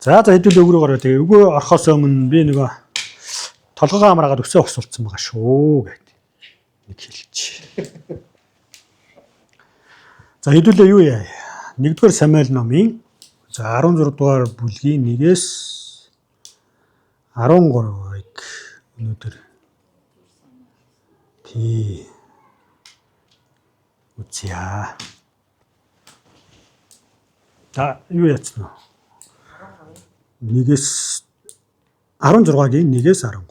За хэдүүл өгрөө гараа тэгээ өгөө орохоос өмнө би нөгөө толгоогоо амраагаад өсөө хосуулсан байгаа шүү гэдэг нэг хэлчих. За хэдүүлээ юу яа? 1-р Самуэль номын за 16 дугаар бүлгийн 1-ээс 13-ыг өнөөдөр үзье. За юу яцсан вэ? 1-ээс 16-гийн 1-ээс 13.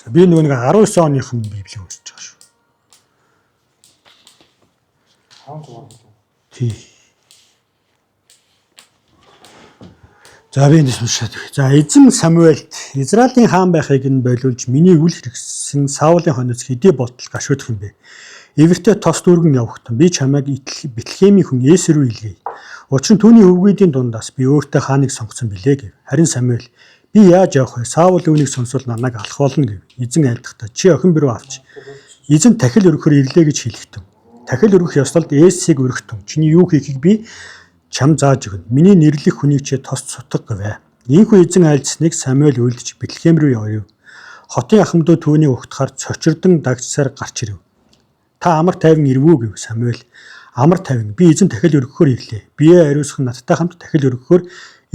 За би нөгөө нэг 19 оных нь библийг уншиж байгаа шүү. 16. Тий. За би эндээс уншаад. За эзэн Самуэльд Израилийн хаан байхыг нь болиулж миний үл хэрэгсэн Саулын хонос хэдий болтол гашуудах юм бэ? Эвэртээ тос дүүргэн явахтан би чамайг Бэтлехемийн хүн Есүс рүү илгээе. Учир нь түүний өвгүүдийн дундаас би өөртөө хааныг сонгосон билээ гэв. Харин Самуэль би яаж явах вэ? Саул үүнийг сонсвол намайг алах болно гэв. Эзэн айлдахдаа чи охин бирүү авч эзэн тахил өргөхөр ирлээ гэж хэлэхтэн. Тахил өргөх ёслолд Есүсийг өргөхтэн. Чиний юу хийхийг би чам зааж өгнө. Миний нэрлэх хүнийг чи тос цутга гэвэ. Ийхүү эзэн айлдсныг Самуэль үйлдэж Бэтлехэм рүү явв. Хотын ахмадууд түүнийг угтахаар цочирдан дагцсаар гарч ирэв. Та амар тайван ирвүү гэв Самуэль. Амар тайван би эзэн тахил өргөхөөр ирлээ. Бие ариусгах надтай хамт тахил өргөхөөр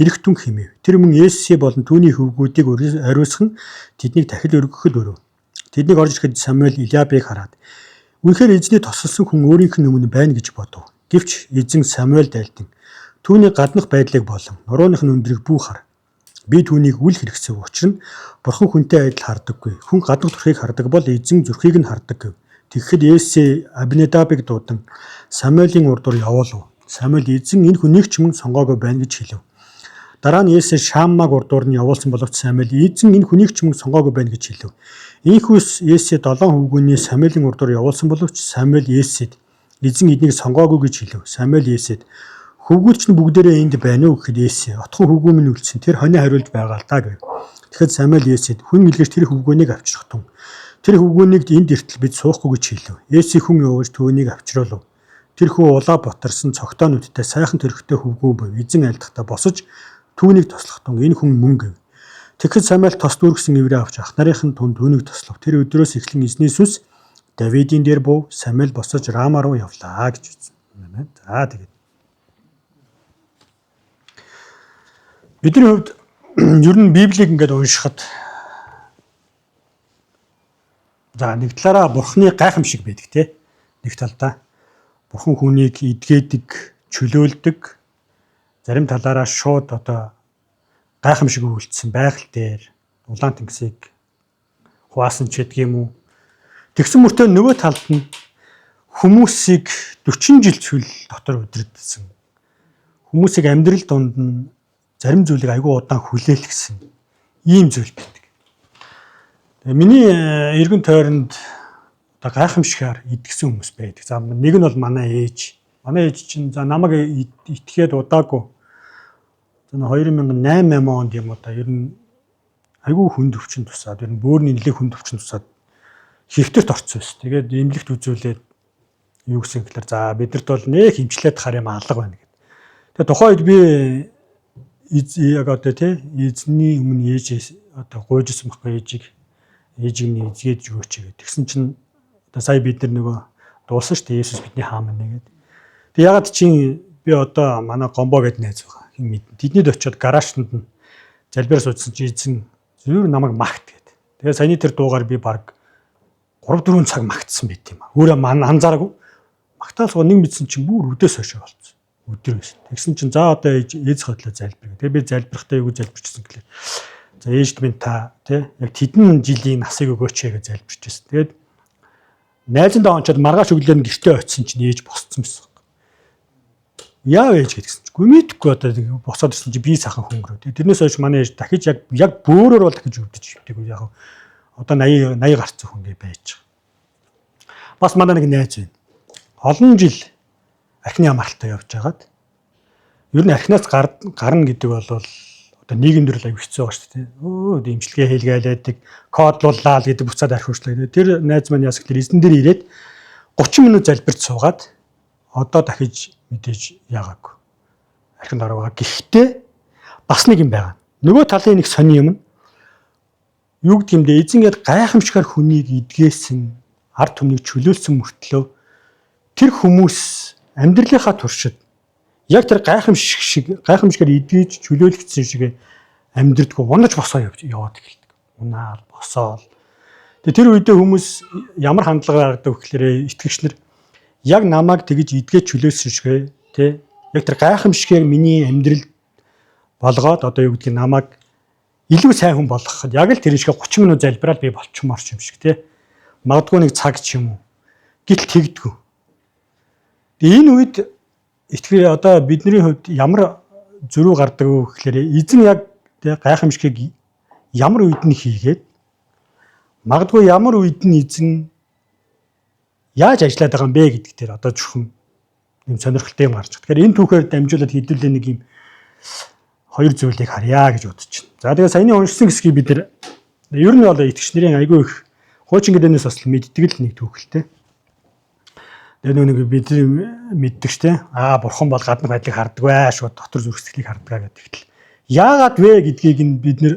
ирэх түн хэмэв. Тэр мөн Есүсийг болон түүний хөвгүүдийг ариусгах нь тэднийг тахил өргөхөд өрөв. Тэднийг орж ирэхэд Самуэль Илиабыг хараад үнэхээр эзний тосолсон хүн өөрийнх нь өмнө байна гэж бодов. Гэвч эзэн Самуэльд айлдан түүний гаднах байдлыг болон нурууных нь өндрийг бүү хар. Би түүнийг үл хэрэгсэв. Учир нь бурхан хүнтэй адил хардаггүй. Хүн гаднах төрхийг хардаг бол эзэн зүрхийг нь хардаг гэв. Тэгэхэд Есүс Абинадабыг дуудан Самуэлийн урдуур явуулв. Самуэль эзэн энэ хүнийг ч мөн сонгоогүй байна гэж хэлв. Дараа нь Есүс Шаммаг урдуур нь явуулсан боловч Самуэль эзэн энэ хүнийг ч мөн сонгоогүй байна гэж хэлв. Ийхүүс Есүс 7 хөвгүүний Самуэлийн урдуур явуулсан боловч Самуэль Есүсэд эзэн эднийг сонгоогүй гэж хэлв. Самуэль Есүсэд хөвгүүлч нь бүгдээрээ энд байна уу гэхэд Есүс отхон хөвгүү минь үлдсэн тэр хонио хариулж байгаа л даа гэв. Тэгэхэд Самуэль Есүсэд хүн илгээж тэр хөвгөөнийг авчрахтун. Тэр хөвгөөнийг энд эртэл бид суухгүй гэж хэлв. Есүс хүн явуулж түүнийг авчруулв. Тэр хүү улаа ботарсан цогтоонуудтай сайхан төрхтэй хөвгүү бов. Эзэн айлдахдаа босож түүнийг тослохтун энэ хүн мөн гэв. Тэгэхэд Самуэль тос дүүргсэн эврээ авч ах нарын тунд түүнийг тослов. Тэр өдрөөс эхлэн эзний сүнс Давидын дээр бов. Самуэль босож Рама руу явлаа гэж үзсэн. За тэгээд бидний хувьд ер нь Библийг ингээд уншихад за нэг талаараа бурхны гайхамшиг байдаг те. Нэг талдаа бурхан хүнийг эдгээдэг, чөлөөлдөг. Зарим талаараа шууд одоо гайхамшиг үйлдсэн байгаль дээр улаан тэнгисийг хуваасан ч гэдэг юм уу. Тэгсэн мөртөө нөгөө талд нь хүмүүсийг 40 жил цүл дотор удирдсан. Хүмүүсийг амьдрал донд нь зарим зүйлийг айгүй удаан хүлээлгэсэн ийм зүйл байдаг. Миний эргэн тойронд одоо гайхамшигар идгсэн хүмүүс байдаг. За нэг нь бол манай ээж. Манай ээж чинь за намайг итгээд удаагүй. За 2008 онд юм уу та ер нь айгүй хүнд өвчин тусаад ер нь бөөрийн нэлээд хүнд өвчин тусаад хэвтэрт орцсон байсан. Тэгээд эмнэлэгт үзүүлээд юу гэсэн гэхээр за бидэрт бол нэх хэмчлээд хар юм алга байна гэдэг. Тэгээд тухайн үед би яг одоо тий эзний өмнө ээж одоо гуйжсэн байхгүй ээжийг нь эзгээд өгөөч гэдэг. Тэгсэн чинь одоо сая бид нар нөгөө дуулсан шүү дээ Есүс бидний хаан мэнэ гэдэг. Тэг ягаад чи би одоо манай гомбо гэдэг найз байгаа. Хин мэдэн. Тэднийд очиод гараажтанд нь залбираа суудсан чи эзэн зөвөр намайг магт гэдэг. Тэгээ саяны тэр дуугаар би баг 3-4 цаг магтсан байт юм аа. Өөрөө анзаараагүй. Магтаал суу нэг мэдсэн чинь бүр өдөөс хойш болцсон. Өдөр байсан. Тэгсэн чинь за одоо ээж хотлоо залбир. Тэгээ би залбирахтаа юу залбирчихсан гэлээ. За ээжд минь та тий яг тэдэн жилийн насыг өгөөч гэж залбирчихсан. Тэгээд найзандаа онцоод маргааш өглөө гэртээ очисон чинь ээж босцсон байсан. Яав ээж гэдгсэн чинь гүмэдэхгүй одоо босоод ирсэн чинь би сахан хөнгөрөө. Тэрнээс хойш манай ээж дахиж яг бөөрөөр бол дахиж өвдөж шивдэг. Яг одоо 80 гарцсан хүн гэж байж байгаа. Бас манай нэг найз байна. Олон жил архины амралтаа явж байгаад ер нь архинаас гарна гэдэг бол одоо нийгэм дээр л аяг хэцүү байгаа шүү дээ. Өө дэмжлэгээ хийлгээлээдэг, кодлууллаа л гэдэг буцаад архиучлаа. Тэр найз маань яас гэхээр эзэн дээр ирээд 30 минут залбирч суугаад одоо дахиж мэдээж яагаагүй. Архинд ороо байгаа. Гэхдээ бас нэг юм байгаа. Нөгөө талын нэг сони юм. Юу гэдэг юм бэ? Эзэн гээд гайхамшигар хүнийг эдгээсэн, ард түмнийг чөлөөлсөн мөртлөө тэр хүмүүс амьдралынхаа туршид яг тэр гайхамшигар эдгэж чөлөөлөгдсөн шиг амьдрдаггүй, унаж босоо яваад эхэлдэг. Унаал, босоол. Тэгээ тэр үедээ хүмүүс ямар хандлага гаргадаг вэ гэхээр итгэгчнэр яг намайг тэгж эдгэж чөлөөсөн шиг тий яг тэр гайхамшигэр миний амьдрал болгоод одоо юу гэдгийг намайг илүү сайн хүн болгоход яг л тэр шиг 30 минут залбираад би болчмоор юм шиг тий. Магадгүй нэг цаг ч юм уу. Гэтэл тэгдэггүй. Тэгээ энэ үед итгэл одоо бидний хувьд ямар зөрүү гардаг вэ гэхээр эзэн яг тий гайхамшигыг ямар үед нь хийгээд магадгүй ямар үед нь эзэн яаж ажиллаад байгаа юм бэ гэдэг дээр одоо чухам юм сонирхолтой юм гарч. Тэгэхээр энэ түүхээр дамжуулаад хэдүүлээ нэг юм хоёр зүйлийг харьяа гэж бодож байна. За тэгээ саяны уншсан хэсгийг бид нар ер нь бол итгэгч нарын айгүй их хуучин гэдэнээс бас мэддэг л нэг түүхэлтэй. Тэгээ нэг бид мэддэг штэ. Бурхан бол гаднах байдлыг хардаг бай, шууд дотор зүрх сэтгэлийг хардаг гэдэг. Яагаад вэ гэдгийг нь бид нэр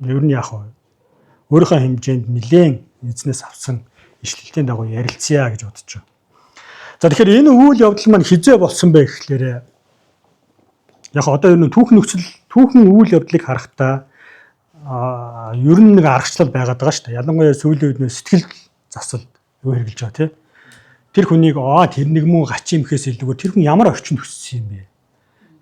ер нь яах вэ? Өөрийнхөө хэмжээнд нэлээд эзнээс авсан ишлэлтийн дагуу ярилцъя гэж бодож байна. За тэгэхээр энэ үйл явдал маань хизээ болсон бэ гэхлээр яг одоо энэ түүхэн үйл явдлыг харахтаа ер нь нэг аргачлал байгаад байгаа шүү дээ. Ялангуяа сүүлийн үед сэтгэл засал юу хэрэгжилж байгаа тий. Тэр хүнийг тэр нэг муу гачин имхээс илүүгээр тэр хүн ямар орчинд өссөн юм бэ?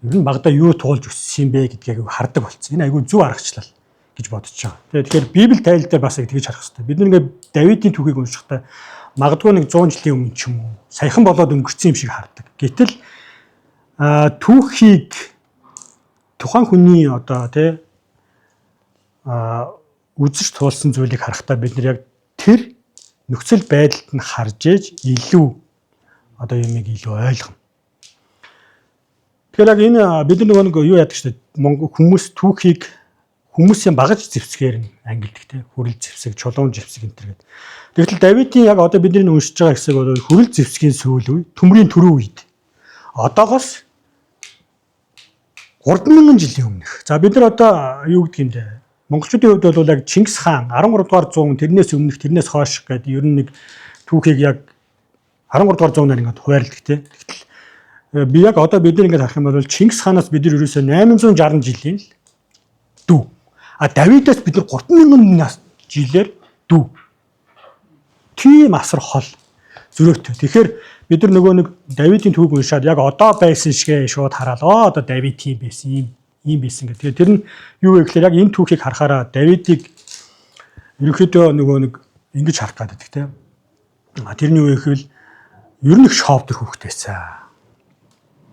Ер нь багада юу туулж өссөн юм бэ гэдгийг хардаг болсон. Энэ айгүй зөв аргачлал гэж бодож байгаа. Тэгэхээр Библи тайл дээр бас тэгж харах хэрэгтэй. Бид нэг Давидын түүхийг уншихдаа магадгүй нэг 100 жилийн өмнө ч юм уу саяхан болоод өнгөрсөн юм шиг хардаг. Гэтэл түүхийг тухайн хүний одоо тий үзэж туулсан зүйлийг харахтаа бид нар яг тэр нөхцөл байдалд нь харж ээж илүү одоо юмыг илүү ойлгоно. Тэгэхээр яг энэ бид нэг юу яадаг шүү дээ. Монгол хүмүүс түүхийг хүмүүсийн багаж зэвсгээр нь ангилдаг тий. Хүрэл зэвсэг, чулуун зэвсэг энэ төр гэдэг. Тэгвэл Давидын яг одоо бидний уншиж байгаа хэсэг бол хүрэл зэвсгийн сүүл үе, төмрийн түрүү үед. Одоогоос 3000 жилийн өмнөх. За бид нар одоо юу гэдэг юм бэ? Монголчуудын хувьд бол яг Чингис хаан 13 дугаар 100 тэрнээс өмнөх тэрнээс хойш гэдэг ер нь нэг түүхийг яг 13 дугаар 100-аар ингээд хуваарлдаг тий. Тэгтэл би яг одоо бид нар ингээд харах юм бол Чингис хаанаас бид нар ерөөсөө 860 жилийн л дүү. Давидаас бид нар 3000 жилээр дүү. Тийм асар хол зөрөөтэй. Тэгэхээр бид нар нөгөө нэг Давидын түүхийг уншаад яг одоо байсан шигээ шууд хараад одоо Давид тийм байсан ийм байсан гэх. Тэгэхээр тэр нь юу вэ гэхээр яг энэ түүхийг харахаараа Давидыг ерөнхийдөө нөгөө нэг ингэж харах гэдэг тийм. Тэрний юу гэвэл ер нь их шовдор хүүхдээсэн.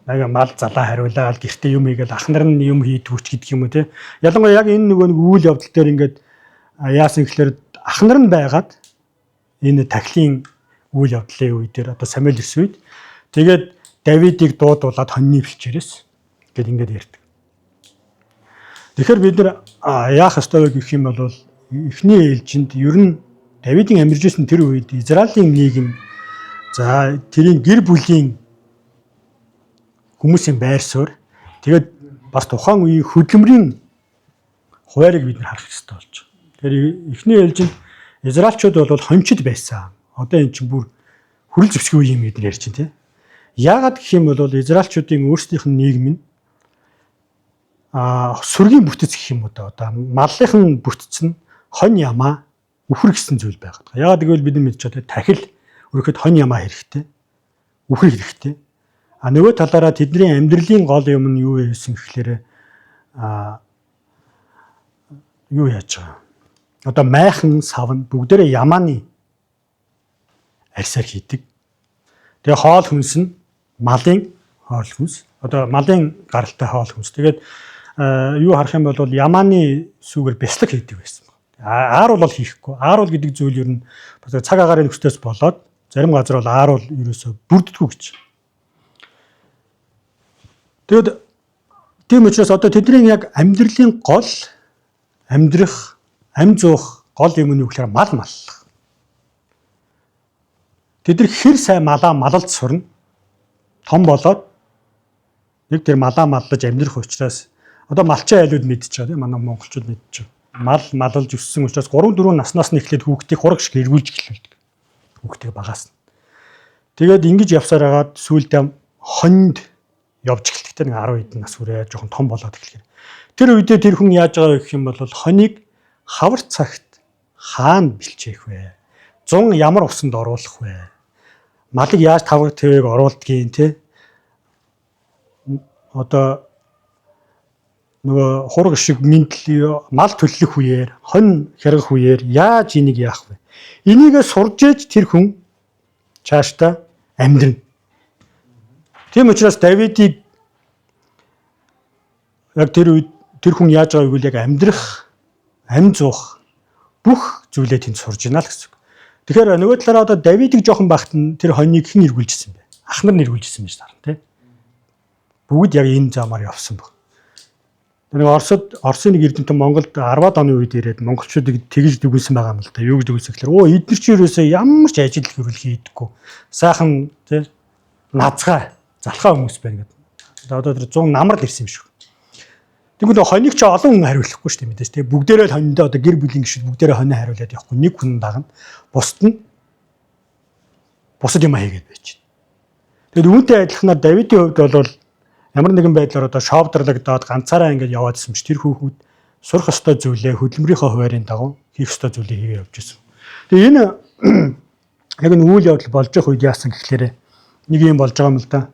Яг мал залаа хариулаад гэртээ юм хийгээл ах нар нь юм хийдгүүч гэдэг юм уу тийм. Ялангуяа яг энэ нөгөө нэг үйл явдал дээр ингээд яасан гэхээр ах нар нь байгаад энэ тахилын үйл явдлын үе дээр одоо Самуэль 9 үед тэгээд Давидыг дуудуулаад хоньны бэлчээрээс гэд ингээд ярьдаг. Тэгэхээр бид нар яах ёстой вэ гэх юм бол эхний ээлжинд ер нь Давидын амьдарч байсан тэр үед Израилийн нийгэм за тэрийн гэр бүлийн хүмүүсийн байр суурь тэгээд бас тухайн үеийн хөдөлмөрийн хуваарийг бид нар харах ёстой болж байгаа. Тэгэхээр эхний ээлжинд Израильчууд бол хончид байсан. Одоо эн чинь бүр хүрэл зэвсгийн үе юм бид нар ярьж байна тийм. Яагаад гэх юм бол Израильчуудын өөрсдийнх нь нийгэм нь сүргийн бүтэц гэх юм уу одоо маллынхан бүтэц нь хонь ямаа үхэр гэсэн зүйл байгаад. Яагаад гэвэл бид нар мэдж байгаа тахил өөрөөхөд хонь ямаа хэрэгтэй. Үхэр хэрэгтэй. Нөгөө талаараа тэдний амьдралын гол юм нь юу байсан гэхээр юу яаж байгаа. Одоо майхан савн бүгдээрээ ямааны арьсаар хийдэг. Тэгээ хоол хүнс нь малын хоол хүнс. Одоо малын гаралтай хоол хүнс. Тэгээд юу харах юм бол ямааны сүүгээр бяцлаг хийдэг байсан. Ааруул бол хийхгүй. Ааруул гэдэг зүйл ер нь цаг агаарын нөхцөөс болоод зарим газар бол ааруул ерөөсө бүрддэггүй гэж. Тэгэд тийм учраас одоо тэдний яг амьдралын гол амьдрах, ам зуух гол юм нь юу гэхээр мал маллах. тэд нар хэр сайн малалд сурна. Том болоод нэг тэр маллаж амьдрах учраас одоо малчин айлууд мэдчихэе тийм манай монголчууд мэдчихэв. Малалж өссөн учраас 3-4 наснаас нь эхлээд хүүхдийг хураг шиг эргүүлж эхэлдэг. Хүүхдийг багаас нь. Тэгээд ингэж явсаар хагаад сүүлдээ хонд явж эхэлдэг. Нэг 10 хэдэн нас хүрээ жоохон том болоод эхлэхээр. Тэр үедээ тэр хүн яаж байгаа гэх юм бол хоныг хавар цагт хаана бэлчээх вэ? 100 ямар усанд оруулах вэ? Малыг яаж тавар твэг оруулдгийг те одоо нөгөө хураг шиг мэдлэл мал төлөх үеэр хон хэргэх үеэр яаж энийг яах вэ? Энийгээ сурж ээж тэр хүн цаашдаа амьдрна. Тийм учраас Давидыг яг тэр үед тэр хүн яаж байгааг үл яг амьдрах, амь зуух бүх зүйлээ тэнд сурж байна л гэсэн үг. Тэгэхээр нөгөө талаараа одоо Давидыг жоохон багт нь тэр хоньыг хэн эргүүлжсэн бэ? Ах нар эргүүлжсэн байж таарна тий. Бүгд яг энэ замаар явсан баг. Нэг Оросын нэг эрдэмтэн Монголд 10-аад оны үед ирээд монголчуудыг тэгж дүгнсэн байгаа юм л да. Юу гэж дүгнсэн гэхээр эдгээр чи ерөөсөө ямар ч ажил хөрвөл хийдэггүй. Сайхан тий назгаа залхаа хүмүүс байна гэдэг. Одоо тэр 100 намрал ирсэн юм шиг. Тэгвэл хоньыг ч олон хүн хариулахгүй шүү дээ мэдээж тий. Бүгдээрээ л хониндоо одоо гэр бүлийн гишүүд бүгдээрээ хоньоо хариулаад явахгүй. Нэг хүн дагна. Бусд юм хийгээд байж байна. Тэгэд үүнтэй адилханаар Давидын хувьд бол ямар нэгэн байдлаар одоо шовдрлагдаад ганцаараа ингэж яваад ирсэн ч тэр хүүхэд сурах ёстой зүйлээ хөдөлмөрийнхөө хуваарийн дагуу хийх ёстой зүйлийг хийгээ явж ирсэн. Тэгээ энэ яг нь үйл явдал болж явах үед яасан гэхлээрээ нэг юм болж байгаа юм л да.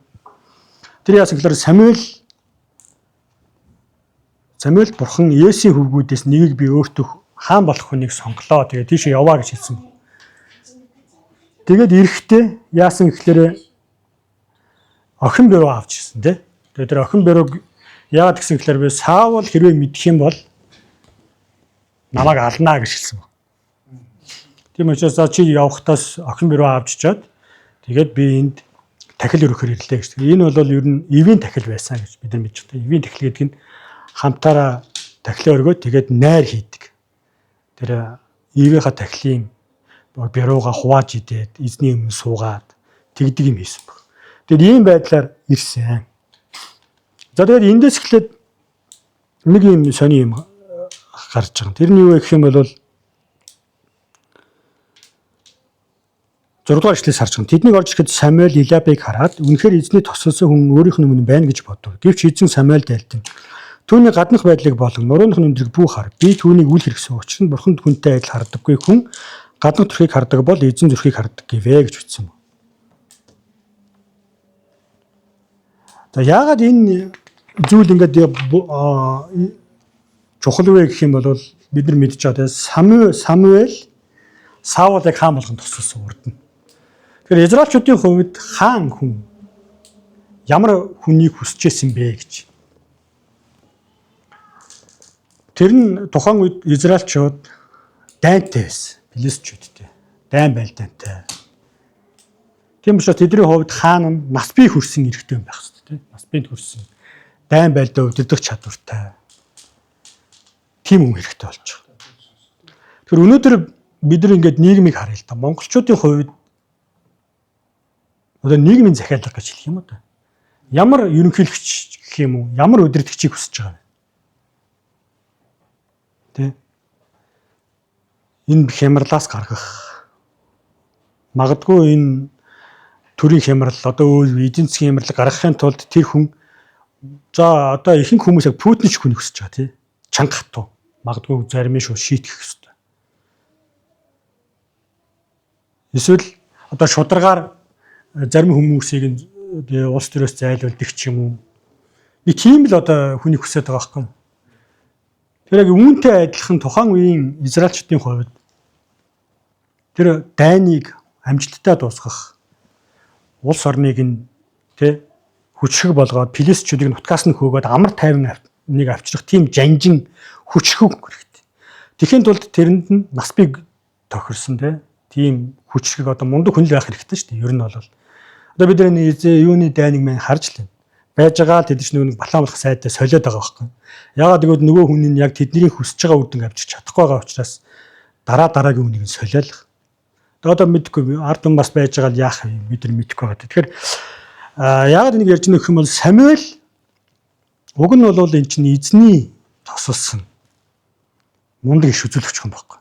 Тэр яасан гэхээр Самуэль бурхан Есийн хөвгүүдээс нэгийг би өөртөө хаан болох хүнийг сонголоо. Тэгээ тийшээ яваа гэж хэлсэн. Тэгээд эрэхтээ яасан гэхлээрээ охин бэрүү авч ирсэн тий. Тэгээд тэр охин бэрүүг яагаад гэсэн гэхээр би Саул хэрвээ мэдэх юм бол намайг алнаа гэж хэлсэн. Тийм учраас чи явахтаас охин бэрүү авч чад. Тэгээд би энд тахил өрөхөр ирлээ гэж. Энэ бол ер нь эвийн тахил байсан гэж бид нар мэдж байна. Эвийн тахил гэдэг нь хамтаараа тахилаа өргөөд тэгээд найр хийдэг. Тэр ивийнхаа тахилын бэрууга хувааж идээд эзний өмнө суугаад тэгдэг юм хийсэн баг. Тэгээд ийм байдлаар ирсэн. За тэгээд эндээс эхлээд нэг юм сони юм гарч байгаа. Тэр нь юу вэ гэх юм бол 6 дугаар эшлээс харж байгаа. Тэднийг орж ирэхэд Самуэль Илиабыг хараад үнэхээр эзний тосолсон хүн өөрийнх нь өмнө байна гэж бодов. Гэвч эзэн Самуэль дайлтан түүний гаднах байдлыг болон нурууных нь өндрийг бүү хар. Би түүнийг үл хэрэгсэн учраас бурханд хүнтэй адил хардаггүй хүн гаднах зүрхийг хардаг бол эзэн зүрхийг хардаг гэвэ гэж бичсэн. За яагаад энэ зүйл ингээд чухал вэ гэх юм бол бид нар мэдж байгаа. Самуэль Саулыг хаан болгон тусалсан урд нь. Тэгэхээр Израильчүүдийн хувьд хаан хүн ямар хүнийг хүсэж байсан бэ гэж. Тэр нь тухайн үед Израильчууд дайнтай байсан. Филистичүүдтэй. Дайн байлдаантай. Тийм учраас тэдний хувьд хаан нь нас бий хүрсэн эрэгтэй юм байх хэрэгтэй тийм. Нас бий хүрсэн. Дайн байлдаа удирдах чадвартай. Тийм хүн хэрэгтэй болж байгаа. Тэгэхээр өнөөдөр бид нар ингээд нийгмийг харъя л да. Монголчуудын хувьд одоо нийгмийн захиалга гэж хэлэх юм уу та. Ямар ерөнхийлөгч гэх юм уу? Ямар удирдагчийг хүсэж байгаа вэ? Тэ? Энэ хямралаас гаргах. Магадгүй энэ төрийн хямрал одоо эдийн засгийн хямрал гаргахын тулд тэр хүн за одоо ихэнх хүмүүс яг Путин ч хүнийг хүсэж байгаа тий. Чанга хатуу. Магадгүй зарим нь шүү шийтгэх хэрэгтэй. Эсвэл одоо шударгаар зарим хүмүүсийг улс төрөөс зайлуулдаг ч юм уу. Нэг тийм л одоо хүнийг хүсэж байгаа байхгүй. Тэр яг үүнтэй адилхан тухайн үеийн Израильчдын хувьд тэр дайныг амжилттай дуусгах улс орныг нь тэ хүчрэг болгоод филистичүүдийг нутгаас нь хөөгөөд амар тайван нэг авчрах тийм жанжин хүчрэг хэрэгтэй. Тэхийн тулд тэрэнд нь нас бий тохирсон тийм хүчрэг одоо мундаг хүн л байх хэрэгтэй шүү дээ. Ер нь бол одоо бид юуны дайныг мань харж л байж байгаа тэд чинь нэг балаан болох сайдаа солиод байгаа байхгүй. Яагаад гэвэл нөгөө хүн нь яг тэдний хүсэж байгаа үр дүнг авчирч чадахгүй байгаа учраас дараагийн үнийг солиолох. Одоо мэдгүй ард юм бас байж байгаа л яах юм бид нар мэдэхгүй байгаа. Тэгэхээр яагаад энийг ярьж байгаа гэх юм бол Самуэль уг нь бол эн чинь эзний тосолсон мундаг иш үзүүлэгч хүн байхгүй.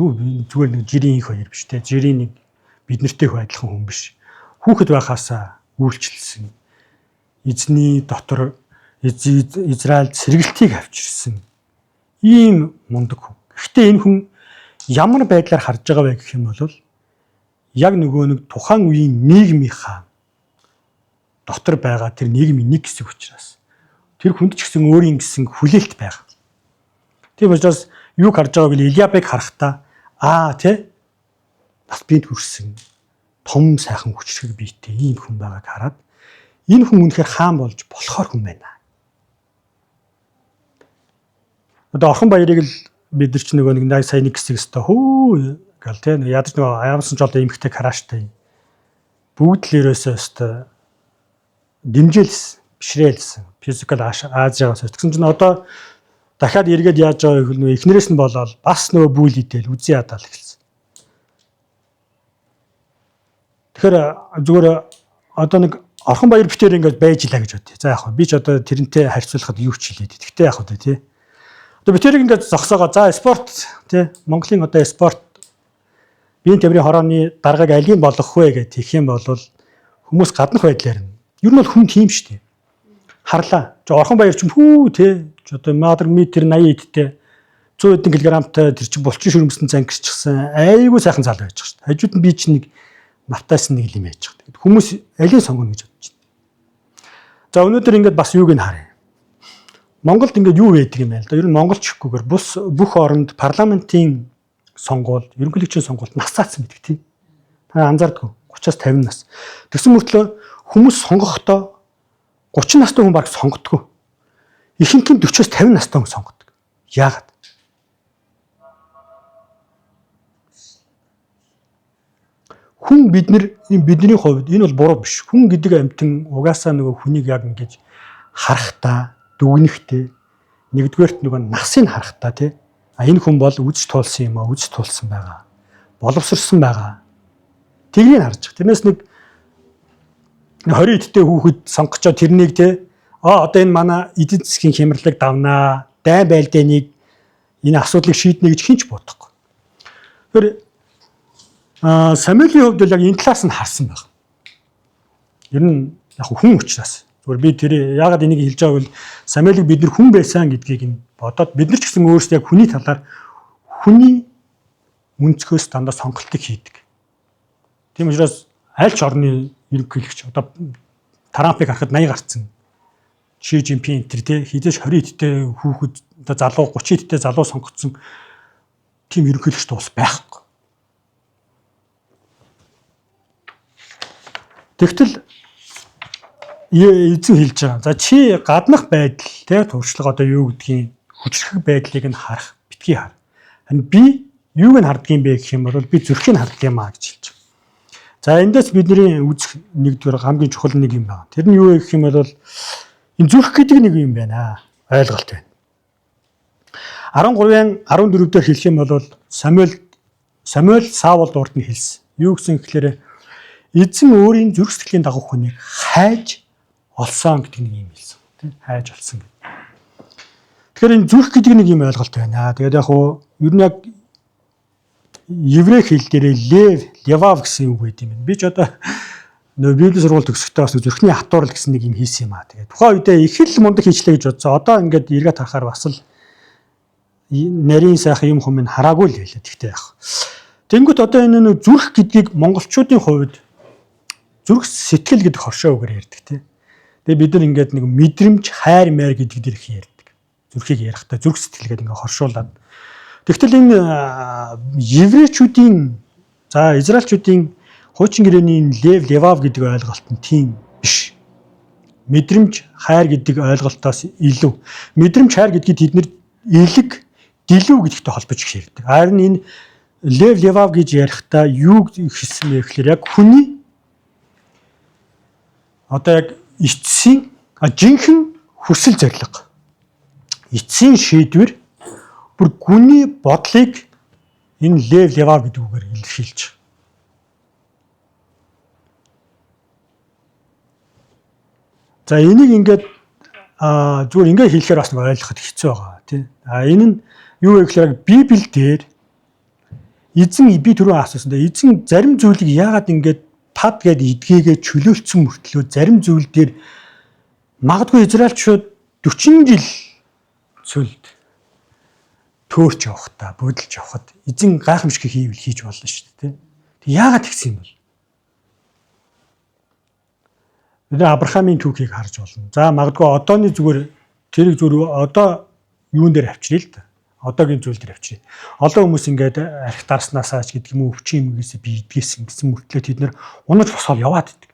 Юу зүгээр нэг жирийн их хоёр биш те. Жирийн нэг бид нартэй их адилхан хүн биш. Хүүхэд байхаасаа үйлчлсэн. Эзний дотор Израильд сэргэлтийг авчирсан. Ийм мундаг хүн. Гэхдээ энэ хүн ямар байдлаар харж байгаа вэ гэх юм бол яг нөгөө нэг тухайн үеийн нийгмийнхаа дотор байгаа тэр нийгмийн нэг хэсэг учраас тэр хүнд ч гэсэн өөрийн гэсэн хүлээлт байгаа. Тийм учраас юу харж байгааг л Илиабыг харахтаа бас бид хүрсэн том сайхан хүчрэг биетэй ийм хүн байгааг хараад энэ хүн үнэхээр хаан болж болохоор хүн байна. Одоо Орхон баярыг л бид нар ч нөгөө нэг сайн нэг хэсэг өстө хөө гэл тийм ядаж нөгөө аямсан ч одоо эмхтэй караштай бүгд л ерөөсөө өстө дэмжээлсэн бишрээлсэн физикал Азиагаас тэгсэн чинь одоо дахиад эргээд яаж байгаа вэ нөгөө эхнэрээс нь болоод бас нөгөө бүйл идэл үзий ядаал эхэлсэн. Тэгэхээр зүгээр одоо нэг Орхон баяр битээр ингээд байж илаа гэж бодъё. За яг би ч одоо тэрнтэй харьцуулахад юу ч хэлээд. Тэгтээ яг одоо тий. Одоо битэрийг ингээд зогсоогоо за спорт тий Монголын одоо спорт биеийн тамирын хорооны даргааг алийг болгох вэ гэж хэлэх юм бол хүмүүс гаднах байдлаар нь. Ер нь бол хүн тийм шүү дээ. Харлаа. Орхон баяр ч хүү тий одоо метр 80 эдтэй 100 хэдэн килограмтай тэр чинь булчин шүрмэсний зангирчсан айгүй сайхан зал байж байгаа шүү дээ. Хажууд нь би чинь нэг мартаасан нэг юм яаж байгаа. Хүмүүс алийг сонгоно гэж бодож байна. За өнөөдөр ингээд бас юуг нь харъя. Монголд ингээд юу байдаг юм бэ л да. Ер нь монголчгүйгээр бүх оронд парламентын сонгуул, ерөнхийлөгчийн сонгуульд нас цаасан байдаг тийм. Та анзаардгүй 30-аас 50 нас. Тэгсэн мөртлөө хүмүүс сонгохдоо 30 настай хүн баг сонгодгүй. Ихэнх нь 40-оос 50 настай хүн сонгодог. Яагаад? Хүн бидний хувьд энэ бол буруу биш. Хүн гэдэг амьтан угаасаа нөгөө хүнийг яг ингэж харахтаа, дүгнэхтэй нэгдүгээрт нөгөө насыг харахтаа тий. Энэ хүн бол үдж туулсан юм аа, үдж туулсан байгаа. Боловсрсон байгаа. Тэгийг харж байгаа. Тэрнээс нэг 20 эдтэй хүүхэд сонгочоо тэрнийг тий одоо энэ манай эдийн засгийн хямралыг давнаа, дайн байлдааныг энэ асуудлыг шийднэ гэж хинч бодохгүй. Тэгэхээр Самуэлийн хувьд бол яг энэ талаас нь харсан байна. Ер нь яг хүн учраас. Зүгээр би тэр яагаад энийг хэлж байгааг бол Самуэлийг бид нар хүн байсан гэдгийг нь бодоод бид нар ч гэсэн өөрсдөө яг хүний талаар хүний өнцгөөс дандаа сонголтыг хийдэг. Тийм учраас аль ч орны ерөнхийлөгч одоо Трампыг харахад 80 гарцсан. Ши Жинпин тэр тий хизээш 20 эдтэй хүүхэд одоо залуу 30 эдтэй залуу сонгогдсон тийм ерөнхийлөгч бас байхгүй. Тэгтэл эзэн хэлж байгаа. За чи гаднах байдал тий туршлага одоо юу гэдгийг хүчрэх байдлыг нь харах битгий хар. Харин би юуг нь харддаг юм бэ гэх юм бол би зүрхийг харддаг юм аа гэж хэлж байгаа. За эндээс бидний үзэх нэгдүгээр хамгийн чухал нэг юм байна. Тэр нь юу вэ гэх юм бол энэ зүрх гэдэг нэг юм байна. Ойлголт байна. 13-ын 14 дээр хэлэх юм бол Самуэль Саулд урд нь хэлсэн. Юу гэсэн гэхээр эзэн өөрийн зүрх сэтгэлийн дагуу хүнийг хайж олсон гэдэг нэг юм хэлсэн. Тийм хайж олсон гэдэг. Тэгэхээр энэ зүрх гэдэг нэг юм ойлголт байна. Тэгээд яг хуу ер нь яг еврей хэл дээрээ левав гэсэн үг байд юм. Би ч одоо нөө библийн сургууль төгсөхдөө бас зүрхний хатуурал гэсэн нэг юм хийсэн юм аа. Тэгээд тухайн үедээ их л мундаг хийчлээ гэж бодсон. Одоо ингээд эргээд харахаар бас л нарийн сайхан юм хүмүүс хараагүй л байлаа. Тэгтээ яг. Тэнгүүт одоо энэ нэг зүрх гэдгийг монголчуудын хувьд зүрх сэтгэл гэдэг хоршоо үгээр ярьдаг тийм. Тэгээ бид нар ингээд нэг мэдрэмж, хайр, маяр гэдэг дээр их ярьдаг. Зүрхийг ярихдаа зүрх сэтгэл гэдэг ингээд хоршуулад. Тэгтэл энэ еврейчүүдийн за израильчүүдийн хуучин гэрээний левав гэдэг ойлголт нь тийм биш. Мэдрэмж, хайр гэдэг ойлголтоос илүү. Мэдрэмж, хайр гэдгийг тэд нэр элэг, гэлүү гэдэгтэй холбож их ярьдаг. Харин энэ левав гэж ярихдаа юу хэлсэн бэ гэхээр яг хүний одоо яг эцсийн жинхэнэ хүсэл зориг. Эцсийн шийдвэр бүр гүний бодлыг энэ левав гэдэг үгээр илэрхийлж. За энийг ингээд зүгээр ингээд хэлэхээр бас нэг ойлгоход хэцүү байгаа тий. Энэ нь юу вэ гэхээр Библиэлд эзэн би түрүү асуусан дээ. Эзэн зарим зүйлийг яагаад ингээд пад гэд эдгээгээ чөлөөлцсөн мөртлөө зарим зүйл дээр магадгүй израильчууд 40 жил цөлд төөрч явахдаа бөдөлж явхад эзэн гайхамшиг хийвэл хийж болно шүү дээ. Тэг яагаад тэгсэн юм бол? Бид Авраамийн түүхийг харж болно. За магадгүй одооны зүгээр тэрийг зүгээр одоо юун дээр авчиръя л да. Одоогийн зүйл дээр авчиръя. Олон хүмүүс ингээд арх дарснасаа ч гэдэг юм уу өвчин юмгээс би идгээсэн гэсэн мөртлөө тэд нэр унаж босоод яваад идэг.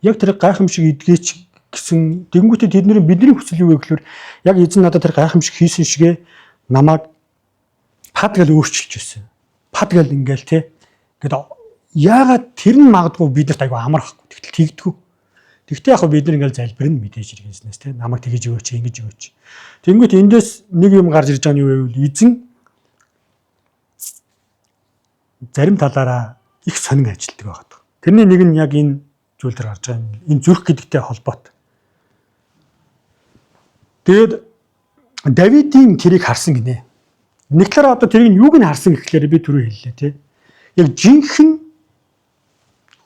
Яг тэр гайхамшиг идгээч гэсэн тэгэнгүүтээ тэдний бидний хүсэл юу вэ гэхээр яг эзэн надад тэр гайхамшиг хийсэн шигээ намайг пад гэл өөрчилж байсан. Пад гэл ингээл те. Ингээд яагаад тэр нь магадгүй бидэрт айгүй амархгүй. Тэгтэл тэгдэггүй. Тэгтээ яг бид нар ингээл залбирна мэдээж иргэнснээс те. Намайг тэгэж өгөөч, ингэж өгөөч. Тэнгүүт эндээс нэг юм гарч ирж байгаа нь юу вэ гэвэл эзэн зарим талаараа их сонин ажилтдаг байгаа. Тэрний нэг нь яг энэ зүйл дээр гарч байгаа юм. Энэ зүрх гэдэгтэй холбоотой. Тэгээд Давидын тэрийг харсан гинэ. Нэг талаараа одоо тэрийг юуг нь харсан гэхлээр би түрүү хэллээ тий. Яг жинхэнэ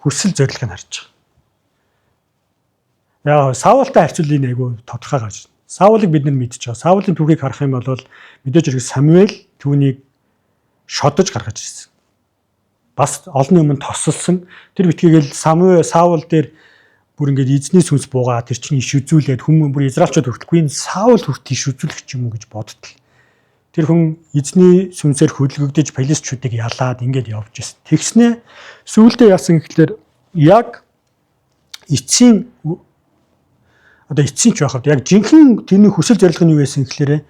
хүсэл зорилгыг харж байгаа. Яа Саултай харьцуулын айгу тодорхой гарч байна. Саулыг бид нар мэдж байгаа. Саулын түүхийг харах юм бол мэдээж хэрэг Самуэль түүнийг шодож гаргаж ирсэн. Бас олон юмд тосолсон. Тэр битгийгэл Саул дээр бүр ингээд эзний сүнс буугаа тэр чинь иш үзүүлээд хүмүүс бүр израилчууд хүртэлгүй энэ Саул хүртэл иш үзүүлэх юм уу гэж бодтол. Тэр хүн эзний сүнсээр хөдөлгөгдөж палестчуудыг ялаад ингээд явж ирсэн. Тэгснээ сүүлдээ яасан гэхэлэр яг эцсийн ч байхад яг жинхэнэ тэрний хүсэл зорилго нь юу байсан гэхэлэр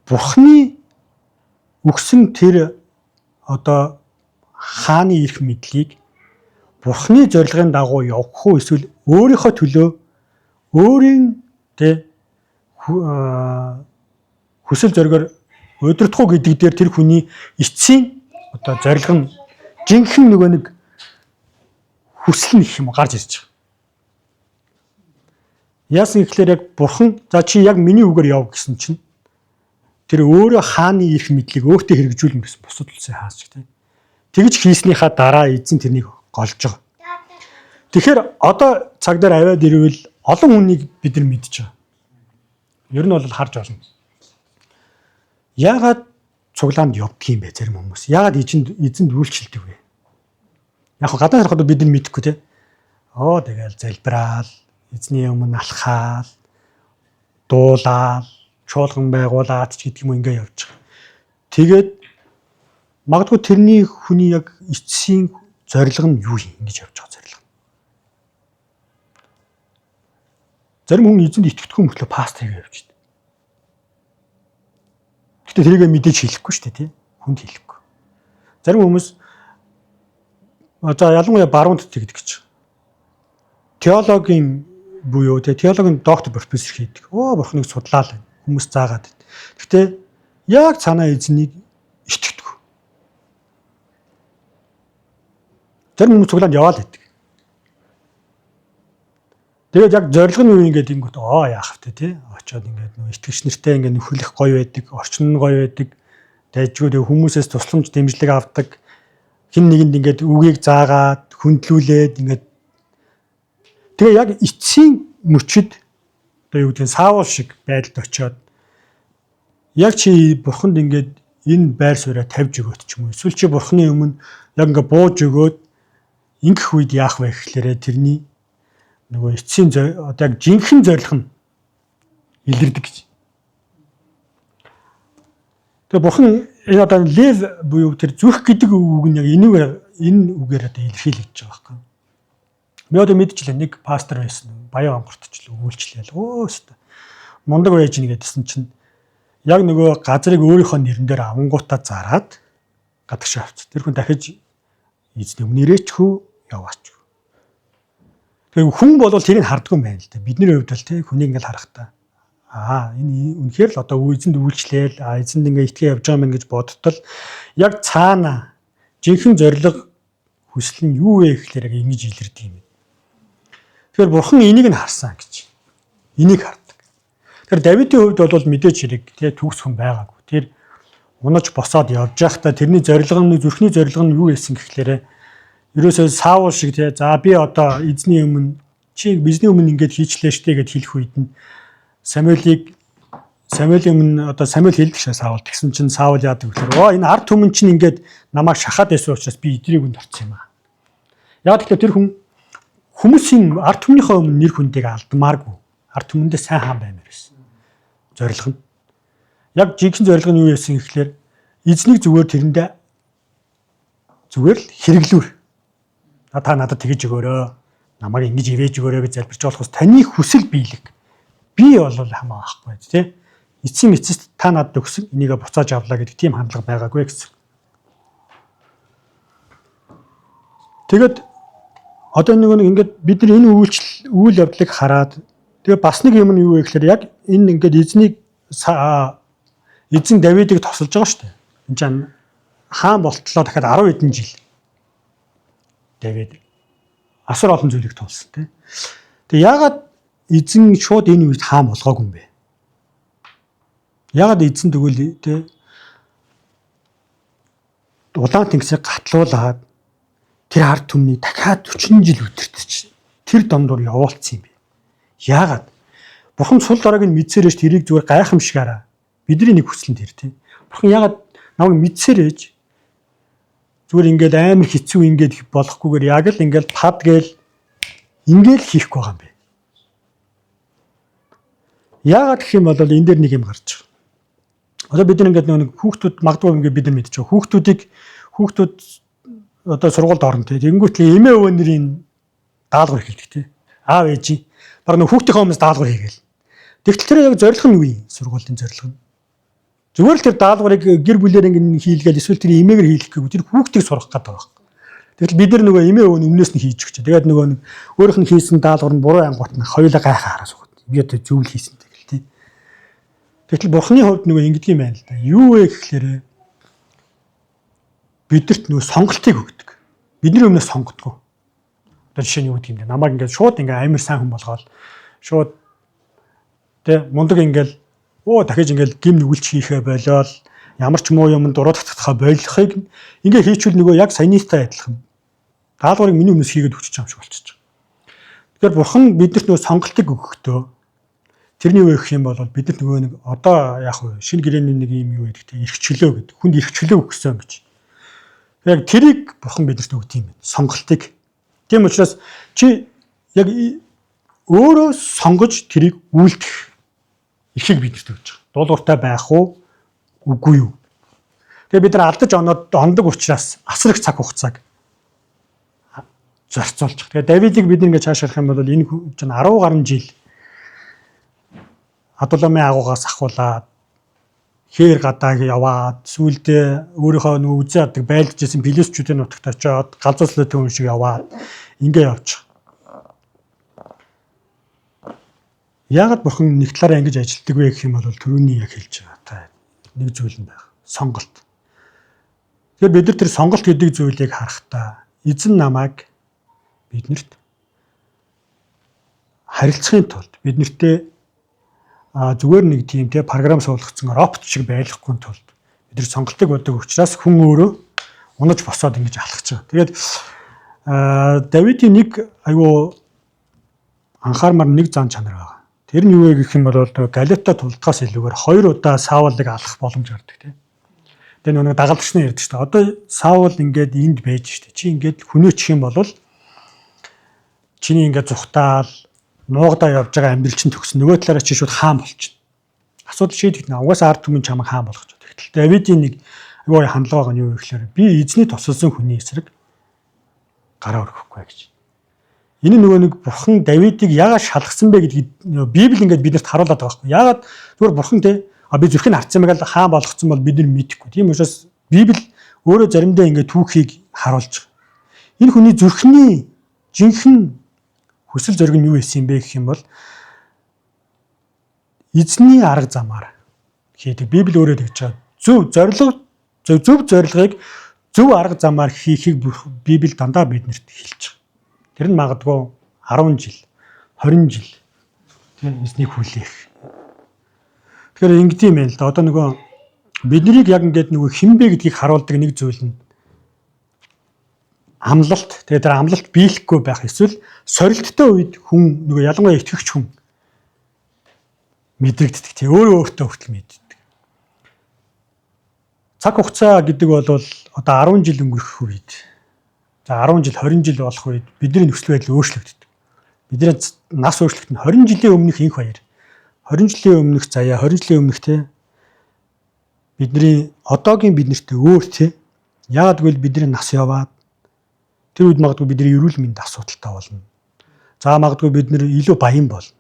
Бурхны өгсөн тэр одоо хааны эрх мэдлийг Бурхны зорилгын дагуу явах уу эсвэл өөрийнхөө төлөө өөрийн хүсэл зоригоор удирдах уу гэдэг дээр тэр хүний эцсийн одоо зорилго нь жинхэнэ нөгөө нэг хүсэл нь их юм гарч ирж байгаа. Яасан гэхлээр яг Бурхан за чи яг миний үгээр яв гэсэн чинь тэр өөрөө хааны эрх мэдлийг өөртөө хэрэгжүүлнэ гэсэн бусад улсын хаасч тийм. Тэгж хийснийхаа дараа эзэн тэрнийг голж байгаа. Тэгэхээр одоо цаг дээр аваад ирвэл олон хүнийг бид нар мэдж байгаа. Ер нь бол харж байна. Яагаад цуглаанд явдг юм бэ зарим хүмүүс? Яагаад эзэнд үйлчлдэг вэ? Яг гадаа харахад бид нар мэдэхгүй те. Тэгэл залбираал, эзний өмнө алхаал, дуулаал, чуулган байгуулаад ч гэдэг юм ингээ явж байгаа. Тэгээд магадгүй тэрний хүний яг эцсийн зорилго нь юу юм гэж явж байгаа зорилго. Зарим хүн эзэнд итгэдэггүй мөртлөө пасторыг явж байна. Гэтэ тэрийгээ мэдээж хэлэхгүй шүү дээ тий. Хүнд хэлэхгүй. Зарим хүмүүс за ялангуяа баруунд тэгдэг гэж. Теологийн буюу теологийн доктор профессор хийдэг. Бурхныг судлаа л хүмүүс заагаад. Гэтэ яг цаанаа эзнийг итгэдэг. Зарим хүмүүс цуглаанд яваал гэдэг. Тэгээд яг зорилго нь юу юм гэдэг ингүүт яах вэ тий? Очоод ингээд нөө итгэгч нартай ингээд нөхөрлөх гоё байдаг, орчин нь гоё байдаг. Дайжгүй хүмүүсээс тусламж дэмжлэг авдаг. Хин нэгэнд ингээд үгийг заагаад, хөндлүүлээд ингээд тэгээ яг эцсийн мөчөд одоо юу гэдэг нь Саул шиг байдалд очоод яг чи Бурханд ингээд энэ байр сууриа тавьж өгөөд ч юм уу. Эсвэл чи Бурханы өмнө яг ингээд бууж өгөөд ингэх үед яах вэ гэхлээрэ тэрний нөгөө эцсийн одоо яг жинхэнэ зорилго нь илэрдэг гэж. Тэгээ Бурхан энэ одоо лев буюу тэр зүрх гэдэг үг нь яг энэ үгээр одоо илэрхийлэгдэж байгаа байхгүй. Би одоо мэдчихлээ нэг пастор байсан. Баян онгортчлоо үйлчлээл. Өстө мундаг байж гин гэдсэн чинь яг нөгөө газрыг өөрийнхөө нэрэн дээр авангуудаа зараад гадагш авч. Тэр хүн дахиж эзний өмнө ирээч хөө яваач. Тэгээ хүн бол тэрийг харддаг юм байна л да. Бидний хувьд л тий хүнийг ингээл харахтаа энэ үнэхээр л одоо эзэнд үйлчлээл эзэнд ингээ итгэе явж байгаа юм гэж бодтол яг цаана жинхэнэ зориг хүсэл нь юу вэ гэхлээр ингэж илэрдэг юм. Тэгэхээр Бурхан энийг нь харсан гэж. Энийг хардаг. Тэгэхээр Давидын хувьд бол мэдээж хэрэг тий төгс хүн байгаагүй. Тэр унаж босоод явж байхдаа тэрний зорилго нь зүрхний зорилго нь юу байсан гэхлээрэ ерөөсөө Саул шиг тий за би одоо эзний өмнө чи бидний өмнө ингэж хийчлээ штэ гэд хэлэх үед нь Самуэль өмнө одоо Самуэль хэлдэг шээ Саул. Тэгсэн чинь Саул яадаг гэхээр энэ ард түмэн чинь ингээд намайг шахаад байсан учраас би эдрийг үнд орсон юм аа. Яг тэгэхээр тэр хүмүүсийн ард түмнийхээ өмнө нэр хүндийг алдмааргүй. Ард түмэндээ сайн хаан баймаар байсан. Зорилго нь. Яг жинхэнэ зорилго нь юу байсан гэхээр эзнийг тэрэндээ зүгээр л хэрэглүүр. Та надад тэгэж өгөөрөө. Намайг ингэж ивэж өгөөрэй гэж залбирч болохоос таны хүсэл биелэг. Би бол хамаа байхгүй тий. Эцсийн эцэст та надад өгсөн энийгээ буцааж авлаа гэдэг тийм хандлага байгаагүй гэсэн. Тэгэд одоо нэг ингээд бид нар энэ үйл явдлыг хараад тэгээ бас нэг юм нь юу вэ гэхээр яг энэ ингээд эзэн Давидыг тосолж байгаа шүү дээ. Энд чинь хаан болтлоо дахиад 10 хэдэн жил Давид асар олон зүйлийг тулсан тий. Тэгээ яагаад эзэн шууд энэ үед хаан болгоогүй юм бэ? Яагаад эзэн тэгвэл тий улаан тэнгисийг гатлуулаад тэр ард түмнийг дахиад 40 жил өдөртөж тэр домдор явуулсан юм бэ? Яагаад? Бурхан сул доройг нь мэдсээрэж тэрийг зүгээр гайхамшигаараа бидний нэг хүсэл нь тэр тийм. Бурхан яагаад намайг мэдсээрэж зүгээр ингээд амар хэцүү ингээд болохгүйгээр яг л ингээд пад гээл ингээд хийхгүй байгаа юм бэ? Яагаад гэх юм бол энэ дээр нэг юм гарч байгаа. Одоо бид нар ингээд нэг хүүхдүүд магадгүй ингээд бид нар мэдчихв. Хүүхдүүд одоо сургуульд орно тийм. Тэнгүүтлээ эмээ өвөө нарын даалгавар эхэлдэг тийм. Аав ээжийн баг нэг хүүхдийнхээ өмнөөс даалгавар хийгээл. Тэгтэл тэр яг зорилго нь юу юм? Сургуулийн зорилго нь. Зүгээр л тэр даалгаврыг гэр бүлээр ингээд хийлгээл эсвэл тэр эмээгээр хийлэх гэвэл тэр хүүхдийг сурах гэдэг байгаа. Тэгтэл бид нар нөгөө эмээ өвөө өмнөөс нь хийж өгч. Тэгээд нөгөө нэг өөрийнх нь хийсэн даалгавар нь буруу ангуут нь хоёулаа гайхаа хараа суугаад. Би одоо зөв л хийсэн гэл тийм. Тэгтэл Бурхны хувьд нөгөө ингэдэг юм байна л да. Юу вэ гэхлээрэ бидэрт нөгөө сонголтыг өгдөг. Бидний өмнөөс сонгодгоо. Одоо жишээ нь юу гэдэг юм бэ? Намайг ингээд шууд ингээд амар сайн хүн болгоод шууд тэ мундаг ингээд дахиж ингээд гим нүгэлч хийхэ болоод ямар ч муу юмд дуруу татхаа болохыг ингээд хийчихвэл нөгөө яг саянытай адилхан. Даалгаврыг миний өмнөөс хийгээд өчөж байгаа юм шиг болчихж байгаа. Тэгэхээр Бурхан бидэрт нөгөө сонголтыг өгөхдөө тэрний юу гэх юм бол бид нар нөгөө нэг одоо яг шинэ гэрээний нэг юм юу гэдэг те эрхчлөө гэдэг. Хүнд эрхчлөө өгсөн гэж. Яг тэрийг Бурхан бидэрт өгд юм байна. Сонголтыг. Тийм учраас чи яг өөрөө сонгож тэрийг үйлдэх эхийг бидэрт өгч байгаа. Дуулууртай байх уу? Үгүй юу? Тэгээ бид нар алдаж ондог учраас асар их цаг хугацааг зарцуулж байгаа. Тэгээ Давидыг бид ингээд цааш харах юм бол энэ чинь 10 гаруй жил Адуламын агуугаас ахуулаад хээр гадааг яваад сүүлдээ өөрийнхөө нөгөө үзээ авдаг байлдаж исэн филистичүүдийн нутагт очиод галзууслын төвөн шиг яваад ингээ явж. Яагаад Бурхан нэг талаараа ингэж ажилтдаг вэ гэх юм бол түрүүний яг хэлж байгаа та нэг зүйл нь байх. Сонголт. Тэгэхээр бид нар тэр сонголт гэдэг зүйлийг харахтаа эзэн намайг биднэрт харилцахын тулд биднэртээ зүгээр нэг тийм те програм суулгацсан робот шиг байлгахгүй тулд бид нар сонголтыг өгдөг учраас хүн өөрөө унаж босоод ингэж алхаж байгаа. Тэгээд Давидын нэг айгүй анхаармаар нэг зан чанар байгаа. Тэр нь юу вэ гэх юм бол Галита тулдгаас илүүгээр 2 удаа Саулыг алах боломж гардаг тийм. Тэгээ нөгөө дагалдагч нь ярьдаг шүү дээ. Одоо Саул ингээд энд байж шүү дээ. Чи ингээд хүнөөчих юм бол чиний ингээд зүхтаал нуугдаа явж байгаа амьдрал чинь төгсөн. Нөгөө талаараа чи шууд хаан болчихно. Асуудал шийдэгдэнэ. Угаасаа ард түмэн чамайг хаан болгож байна. Тэгтэл Давидын нэг аюу хандлага нь юу вэ гэхээр би эзний тусалсан хүний эсрэг гараа өргөхгүй гэж. Энэ нөгөө нэг Бурхан Давидыг яагаад шалгасан бэ гэдгийг Библи ингээд биднэрт харуулдаг байгаа байхгүй. Яагаад зүгээр Бурхан те би зүрхийг харцсан маяг хаан болгоцсон бол бид нар мэдэхгүй. Тийм учраас Библи өөрөө заримдаа ингээд түүхийг харуулж байгаа. Энэ хүний зүрхний жинхэнэ хүсэл зориг нь юу байсан бэ гэх юм бол эзний арга замаар хийдэг. Библи өөрөө тэгж байгаа. Зөв зорилгыг зөв арга замаар хийхийг Библи дандаа биднэрт хэлж байгаа. Тэр нь магадгүй 10 жил, 20 жил тийм эзнийг хүлээх. Тэгэхээр ингэдэм юм байна л да. Одоо нөгөө биднийг яг ингээд нөгөө хинбэ гэдгийг харуулдаг нэг зүйл нь амлалт. Тэгээд тэр амлалт биелэхгүй байх эсвэл сорилттой үед хүн нөгөө ялангуяа итгэгч хүн мэдрэгддэг. Тэ өөрөө өөртөө хүртэл мэддэг. Цаг хугацаа гэдэг бол одоо 10 жил өнгөрөх үед, за 10 жил, 20 жил болох үед бидний нөхцөл байдал өөрчлөгддөг. Бидний нас өөрчлөлт нь 20 жилийн өмнөх инх баяр. 20 жилийн өмнөх заяа, 20 жилийн өмнөх те бидний одоогийн биднэртэй өөр те. Яагад гэвэл бидний нас яваад тэр үед магадгүй бидний эрүүл мэндийн асуудалтай болно. За магадгүй бид нэр илүү баян болно.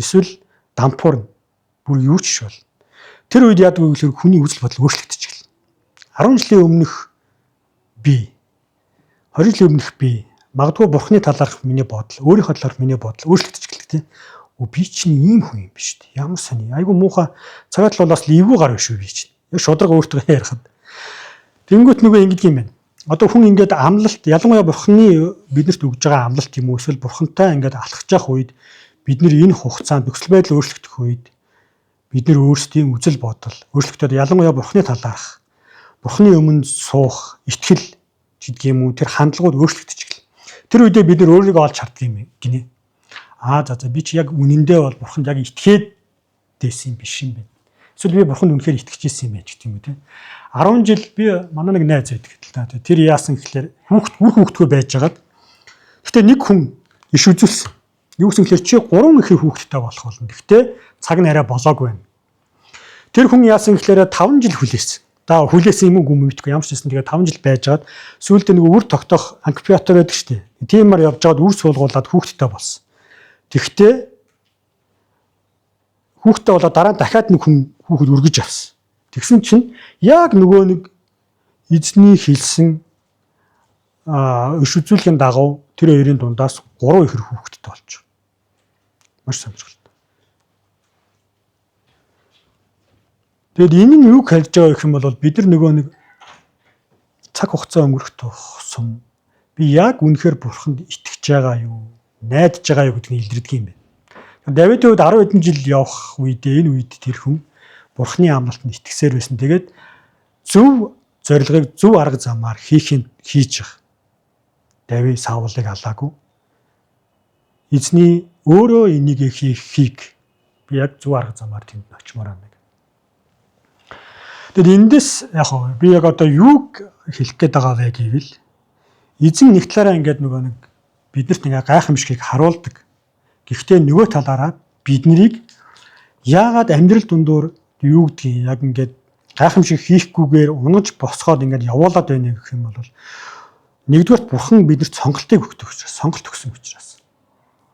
Эсвэл дампуурна. Бүр юу ч болно. Тэр үед яадаг вэ гэхээр хүний үзэл бодол өөрчлөгдөж эхэлнэ. 10 жилийн өмнөх би 20 жилийн өмнөх би магадгүй бурхны талаарх миний бодол, өөрийнхөө талаарх миний бодол өөрчлөгдөж эхэлдэг тийм. Би чинь ийм хүн юм биш үү? Ямар сони. Айгу муухай цагаат л бас ливгүй гар биш үү би чинь. Яг шудраг өөртөө ярихад. Тэнгүүт нөгөө ингэдэг юм байна. Одоо хүн ингээд амлалт, ялангуяа бурхны биднэрт өгж байгаа амлалт юм уу? Эсвэл бурхантай ингээд алхаж явах үед бид нэр энэ хугацаанд нөхцөл байдал өөрчлөгдөх үед бид нэр өөрсдийн үзэл бодол өөрчлөгдөд ялангуяа бурхны талаарх, бурхны өмнө суух, итгэл гэдэг юм уу? Тэр хандлагууд өөрчлөгдөж эхэлнэ. Тэр үедээ бид нэр өөрийгөө олж харддаг юм гинэ. За би чи яг үнэндээ бол бурханд яг итгээд дэсэн юм биш юм байна. Эсвэл би бурханд үнэхээр итгэж ирсэн юм байна гэх юм үү те. 10 жил би манай нэг найз байдаг л та. Тэр яасан гэхэлэр хүүхдгүй байжгаад гэтээ нэг хүн иш үзүүлсэн. Юу гэсэн гэхэлэр чи 3 ихэр хүүхдтэй болох болно. Гэхдээ цаг нь арай болоогүй байна. Тэр хүн яасан гэхэлэр 5 жил хүлээсэн. За хүлээсэн юм уу мэдгүй ямар ч гэсэн тэгээ 5 жил байжгаад сүүлдээ нэг үр тогтоох анкипиатор байдаг шүү дээ. Тиймэр явж байгаад үр суулгуулад хүүхдтэй болсон. Тэгэхдээ хүүхдтэй болоод дараа нь дахиад нэг хүн хүүхэд үргэж авсан. Тэгсэн чинь яг нөгөө нэг эзний хэлсэн иш үзүүлэхийн дагуу тэр хоёрын дундаас 3 ихэр хүүхэдтэй болж байна. Маш сонирхолтой. Тэгэд энэ нь юу хэлж байгаа гэх юм бол бид нар нөгөө нэг цаг хугацаа өнгөрөх тусам би яг үнэхээр бурханд итгэж байгаа юу, найдаж байгаа юу гэдгийг илэрдэг юм байна. Давидын үед 10 хэдэн жил явах үедээ энэ үед тэр хүн бурхны амлалтанд итгэсээр байсан. Тэгээд зөв зорилгыг зөв арга замаар хийж явах. Давид Саулыг алаагүй. Эзний өөрөө энийг хийхийг би яг зөв арга замаар тэнд очимоор байна. Тэгээд эндээс яг би яг одоо юуг хэлэх гээд байгаа вэ гэвэл эзэн нэг талаараа ингээд нөгөө нэг биднэрт ингээ гайхамшигыг харуулдаг. Гэхдээ нөгөө талаараа биднийг яагаад амьдрал дундуур юу гэдгийг яг ингээд гайхамшиг хийхгүйгээр унаж босгоод ингээд явуулаад байна гэх юм бол нэгдүгээр бурхан биднэрт сонголтыг өгдөг учраас сонголт өгсөн учраас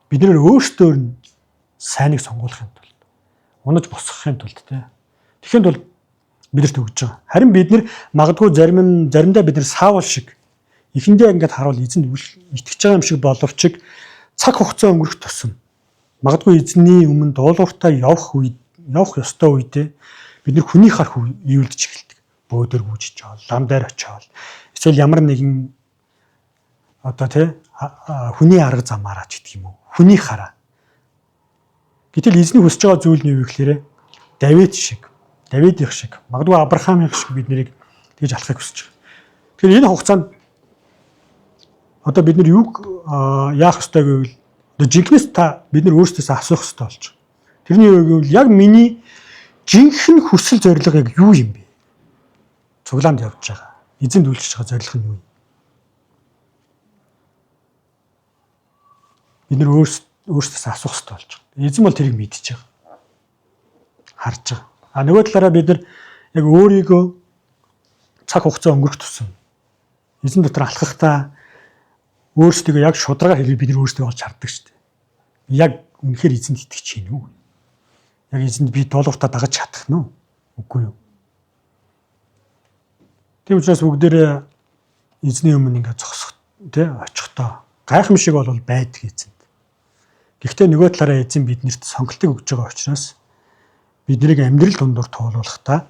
бид нэр өөрсдөө нь сайныг сонгуулахын тулд унаж босгохын тулд тэгэхэд бол бидэрт өгж байгаа. Харин бид нэр магадгүй заримдаа бид нэр Саул шиг эхэндээ ингээд харуул эзэнд итгэж байгаа юм шиг боловч цаг хугацаа өнгөрөх тусам магадгүй эзний өмнө дуулууртаа явах ёстой үедээ бид нэр хүний харах ивэлдэж эхэлдэг. Бөөдөр гүйжиж жаал, лам дээр очиол. Эсвэл ямар нэгэн одоо хүний арга замаараа ч гэдэг юм уу. Хүний хараа. Гэтэл эзний хүсэж байгаа зүйл нь юу гэхээр Давид их шиг, магадгүй Авраам их шиг бид нэрийг тэгж алахыг хүсэж байгаа. Тэгэхээр энэ хугацаанд одоо бид нар юуг яах ёстой гэвэл жинхэнэс та бид нар өөрсдөөсөө асуух ёстой болж байгаа. Тэрний юу гэвэл яг миний жинхэнэ хүсэл зорилго яг юу юм бэ? Цуглаанд явж байгаа. Эзэнд үйлчлэж байгаа зорилго нь юу юм? Бид нар өөрсдөөсөө асуух ёстой болж байгаа. Эзэн бол тэрийг мэдчихэж байгаа. Харж байгаа. Нөгөө талаараа бид нар яг өөрийгөө цаг хугацаа өнгөрөх тусам эзэн дотор алхахдаа өөрсдөө яг шударгаар хэлбэл бид нар өөрсдөө олж харддаг шүү дээ. Яг үнэхээр эзэнд итгэж чинь үү? Яг эзэнд би дуулууртаа дагаж чадах нь уу? Үгүй юу? Тийм учраас бүгдээрээ эзний өмнө ингээд зогсох очихдоо гайхамшиг бол байдаг эзэнд. Гэхдээ нөгөө талаараа эзэн биднэрт сонголтыг өгж байгаа учраас биднийг амьдрал дундуур туулуулахдаа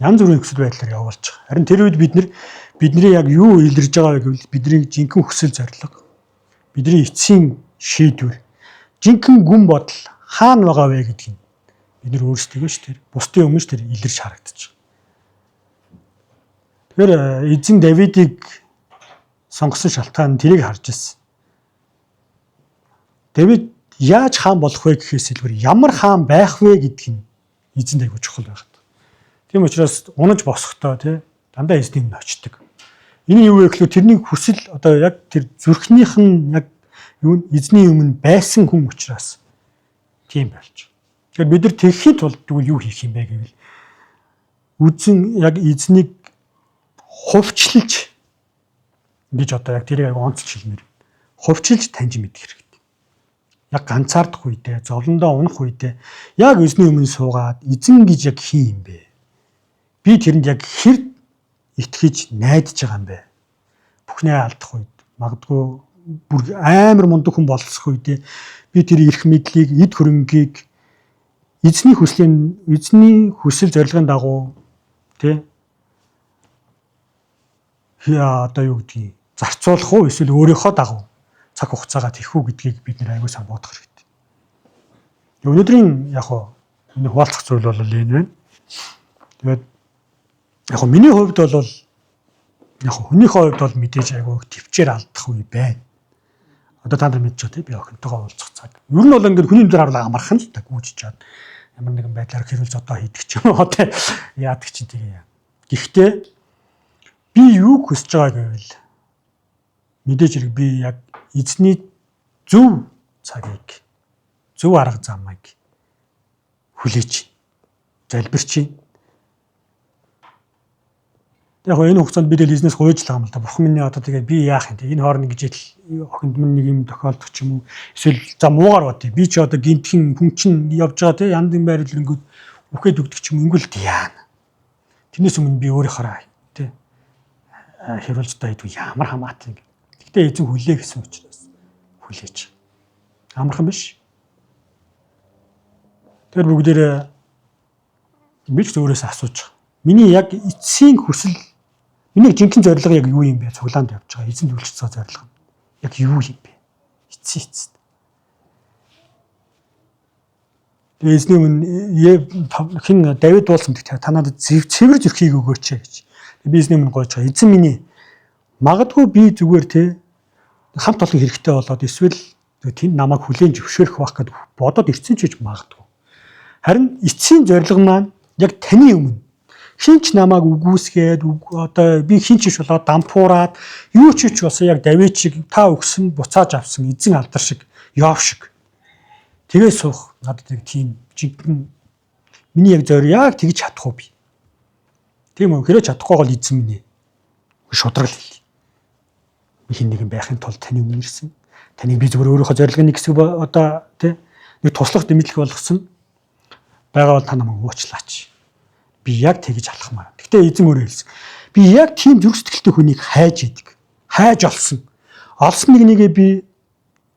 янз бүрийн нөхцөл байдлаар явуулж байгаа. Харин тэр үед бидний яг юу илэрж байгаа вэ гэвэл бидний жинхэнэ хүсэл зорилго, бидний эцсийн шийдвэр, жинхэнэ гүн бодол хаана байгаа вэ гэдгийг бид нар өөрсдөө ш тэр бусдын өмнө тэр илэрч харагдчих. Тэгэхээр эзэн Давидыг сонгосон шалтгаан нь тэрийг харж ирсэн. Давид яаж хаан болох вэ гэхээс илүүр ямар хаан байх вэ гэдгийг эзэнд аягүй чухал байгаад. Тийм учраас унаж босохдоо тий дандаа эзний өмнө очдог. Энэ юу вэ гэхээр тэрний хүсэл одоо яг тэр зүрхнийх нь яг юу эзний өмнө байсан хүн учраас тийм болж. Тэгэхээр бид нар тэгхийн тулд юу хийх юм бэ гэвэл үзэн яг эзнийг хувьчилж гэж одоо яг тэрийг онцлж хэлмээр. Хувьчилж таньж мэдэх хэрэгтэй. Яг ганцаардах үедээ, зовлондоо унах үедээ яг эзний өмнө суугаад эзэн гэж яг хин юм бэ? Би тэрэнд яг хэр итгэж найдаж байгаа юм бэ? Бүхнээ алдах үед магадгүй бүр амар мундаг хүн болцох үедээ би тэр эрх мэдлийг, эд хөрөнгийг эзний хүсэл зорилгын дагуу тий одоо юу гэдгийг зарцуулах уу эсвэл өөрийнхөө дагуу цаг хугацаагаа тийх үү гэдгийг бид нэр аягүй сайн бодох хэрэгтэй. Өнөөдрийн яг энэ хуваалцах зүйл бол энэ байна. Тэгээд яг миний хувьд бол яг хүнийхээ хувьд бол мэдээж аягүй төвчээр алдах үе байна. Одоо та нар мэдж байгаа тийм би охинтойгоо уулзах цаг. Ер нь бол ингээд хүний өдөр харуулаа амархан л та гүйж чад. Ямар нэгэн байдлаар хэрүүл зодоо хийдэг ч юм уу тийм яадаг чинь тийм. Гэхдээ би юу хүсэж байгаа гэвэл мэдээж хэрэг би яг эзний зөв цагийг зөв арга замыг хүлээж залбирч. Яг энэ хугацаанд бид бизнес гуйж л байгаа юм л да. Бурхан минь одоо тэгээд би яах юм те энэ хооронд гэж охинд минь нэг юм тохиолдох ч юм уу эсвэл за муугар бат. Би ч одоо гинтхэн хүн чинь явж байгаа те янд юм байрал ингүүд үхээд өгдөг ч юм ингүүл яана. Тэрнээс өмнө би өөрийнхөө те хэрүүлжтэй идв ямар хамаатай. Гэхдээ эзэн хүлээ гэсэн учраас хүлээж. Амархан биш. Тэр бүгдээрээ би ч өөрөөсөө асууж. Миний яг эцсийн хүсэл миний жинхэнэ зорилго яг юу юм бэ? Цуглаанд явж байгаа. Эзэнд үйлчлэх зорилго. Яг юу юм бэ? Эцсийн. Тэгээ эзний өмнө хин Давид дуулсан гэх та надад цэвэр зүрхийг өгөөч гэж. Би эзний өмнө гойж байгаа. Эзэн миний магадгүй би зүгээр те хамт олон хэрэгтэй болоод эсвэл тэнд намайг хүлээн зөвшөөрөх байх гэдээ бодоод ирсэн ч гэж магадгүй. Харин эцсийн зорилго маань яг таны өмнө хинч намайг үгүйсгээд одоо би хинч ш болоод дампуураад юу ч болсон яг Давид шиг та өгсөн буцааж авсан эзэн алдар шиг Йов шиг тэгээ суух надад яг тийм жинхэнэ миний яг зорь яг тэгж чадахгүй би. Тийм үү хэрэг чадахгүй бол эзэн минь шудраг л хэлээ. Би хин нэгэн байхын тулд таны өмнө ирсэн. Таныг би зөвхөн өөрийнхөө зорилгын нэг хэсэг одоо тий нэг туслах дэмжлэг болгосон. Байгаа бол та намайг уучлаач. Би яг тэгж алхмаар. Гэхдээ эзэн өөрөө хэлсэн. Би яг тийм зүрх сэтгэлтэй хүнийг хайж идэг. Хайж олсон. Олсон нэгээ би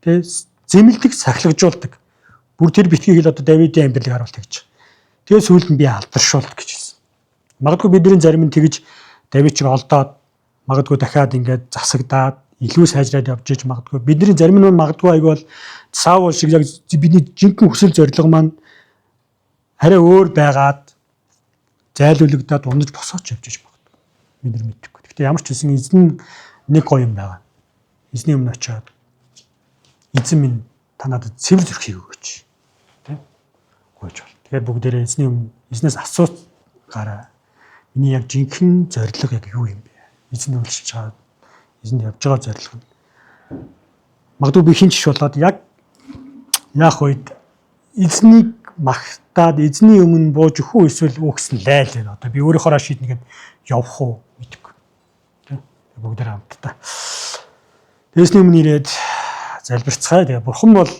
тий зэмлдэг, сахилгажуулдаг. Бүр тэр битгий хэл одоо Давидын амьдралыг харуулт гэж. Тэгээ сүүлд нь би алдаршуулт гэж хэлсэн. Магадгүй бидний зарим нь тэгж Давид чиг олдоод магадгүй дахиад ингээд засагдаад илүү сайжраад явж иж магадгүй бидний зарим нь магадгүй айгүй бол Саул шиг яг бидний жинхэнэ хүсэл зорилго маань арай өөр байгаад зайлуулагдаад унаж босооч явж иж магадгүй. Бид нар мэдэхгүй. Гэхдээ ямар ч хэсэн эзэн нэг гоё юм байгаа. Эзний өмнө очиод эзэн минь та надад цэвэр зүрхийг өгөөч. Тэ? Гойж бол. Тэгэхээр бүгдээрээ эзний өмнө эзнээс асууж гараа. Миний яг жинхэнэ зорилго яг юу юм бэ? Эзэн үйлчлж байгаа эзэнд явж байгаа зорилго нь. Магадгүй би хинч болоод яг яах үед эзнийг магтаад эзний өмнө бууж өгөх үү эсвэл үгсэн лайл байна. Одоо би өөрийнхөө шийднэгээд явах уу мэдэхгүй. Тэ? Бүгдээр хамтдаа. Эзний өмнө ирээд залбирцгаая. Тэгээ бурхан бол